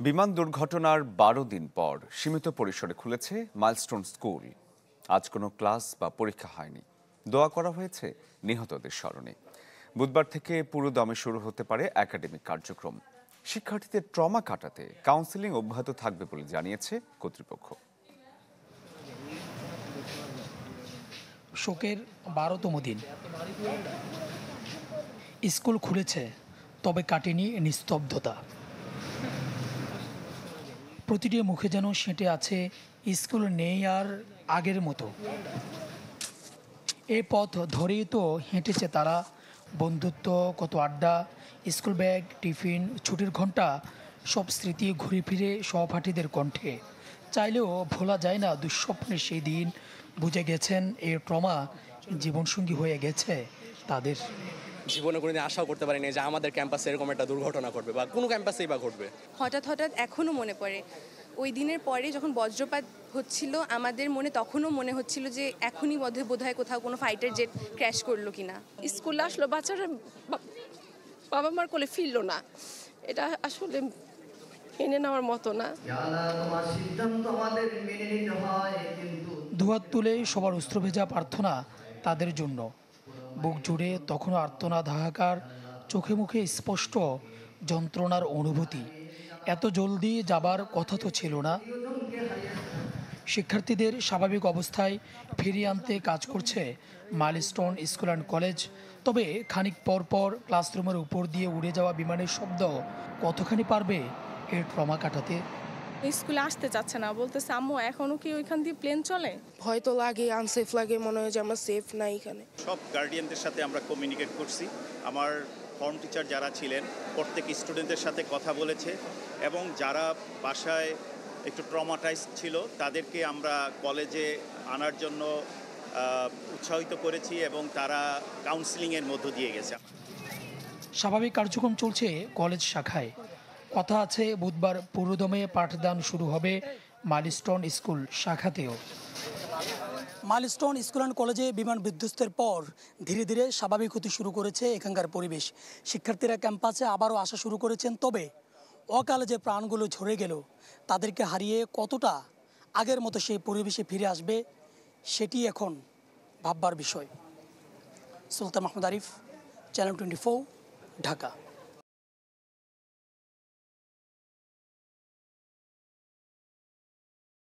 বিমান দুর্ঘটনার ১২ দিন পর সীমিত পরিসরে খুলেছে মাইলস্টোন স্কুল। আজ কোনো ক্লাস বা পরীক্ষা হয়নি। দোয়া করা হয়েছে নিহতদের স্মরণে। বুধবার থেকে পুরো দমে শুরু হতে পারে একাডেমিক কার্যক্রম। শিক্ষার্থীদের ট্রমা কাটাতে কাউন্সেলিং অব্যাহত থাকবে বলে জানিয়েছে কর্তৃপক্ষ। শোকের ১২তম দিন। স্কুল খুলেছে, তবে কাটেনি নিস্তব্ধতা। প্রতিটি মুখে যেন সেঁটে আছে স্কুল নেই আর আগের মতো। এ পথ ধরেই তো হেঁটেছে তারা। বন্ধুত্ব, কত আড্ডা, স্কুল ব্যাগ, টিফিন, ছুটির ঘন্টা, সব স্মৃতি ঘুরে ফিরে সহপাঠীদের কণ্ঠে। চাইলেও ভোলা যায় না দুঃস্বপ্নের সেই দিন। বুঝে গেছেন এই ট্রমা জীবনসঙ্গী হয়ে গেছে তাদের। জীবনে কোনোদিন আশাও করতে পারিনি যে আমাদের ক্যাম্পাসে এরকম একটা দুর্ঘটনা ঘটবে বা কোনো ক্যাম্পাসেই বা ঘটবে। হঠাৎ এখনও মনে পড়ে ওই দিনের পরে যখন বজ্রপাত হচ্ছিল, আমাদের মনে তখনও মনে হচ্ছিল যে এখনই বোধহয় কোথাও কোনো ফাইটার জেট ক্র্যাশ করলো কিনা। স্কুলে আসলো, বাচ্চারা বাবা মার কোলে ফিরলো না। এটা আসলে মেনে নেওয়ার মতো না। দুহাত তুলে সবার অস্ত্র ভেজা প্রার্থনা তাদের জন্য। বুক জুড়ে তখনও আর্তনাদ, হাহাকার, চোখে মুখে স্পষ্ট যন্ত্রণার অনুভূতি। এত জলদি যাবার কথা তো ছিল না। শিক্ষার্থীদের স্বাভাবিক অবস্থায় ফিরিয়ে আনতে কাজ করছে মাইলস্টোন স্কুল অ্যান্ড কলেজ। তবে খানিক পর পর ক্লাসরুমের উপর দিয়ে উড়ে যাওয়া বিমানের শব্দ কতখানি পারবে এর ট্রমা কাটাতে। স্কুলে আসতে চাচ্ছে না, বলতেছে আম্মু এখনো কি ওইখান দিয়ে প্লেন চলে। ভয় তো লাগে, আনসেফ লাগে, মনে হয় যে আমরা সেফ নাই এখানে। সব গার্ডিয়ানদের সাথে আমরা কমিউনিকেট করছি। আমার ফর্ম টিচার যারা ছিলেন প্রত্যেক স্টুডেন্টদের সাথে কথা বলেছে, এবং যারা বাসায় একটু ট্রমাটাইজ ছিল তাদেরকে আমরা কলেজে আনার জন্য উৎসাহিত করেছি, এবং তারা কাউন্সিলিংয়ের মধ্য দিয়ে গেছে। স্বাভাবিক কার্যক্রম চলছে কলেজ শাখায়। কথা আছে বুধবার পুরোদমে পাঠদান শুরু হবে মাইলস্টোন স্কুল শাখাতেও। মাইলস্টোন স্কুল অ্যান্ড কলেজে বিমান বিধ্বস্তের পর ধীরে ধীরে স্বাভাবিক হতে শুরু করেছে এখানকার পরিবেশ। শিক্ষার্থীরা ক্যাম্পাসে আবারও আসা শুরু করেছেন। তবে অকালে যে প্রাণগুলো ঝরে গেল, তাদেরকে হারিয়ে কতটা আগের মতো সেই পরিবেশে ফিরে আসবে, সেটি এখন ভাববার বিষয়। সুলতান মাহমুদ আরিফ, চ্যানেল 24, ঢাকা।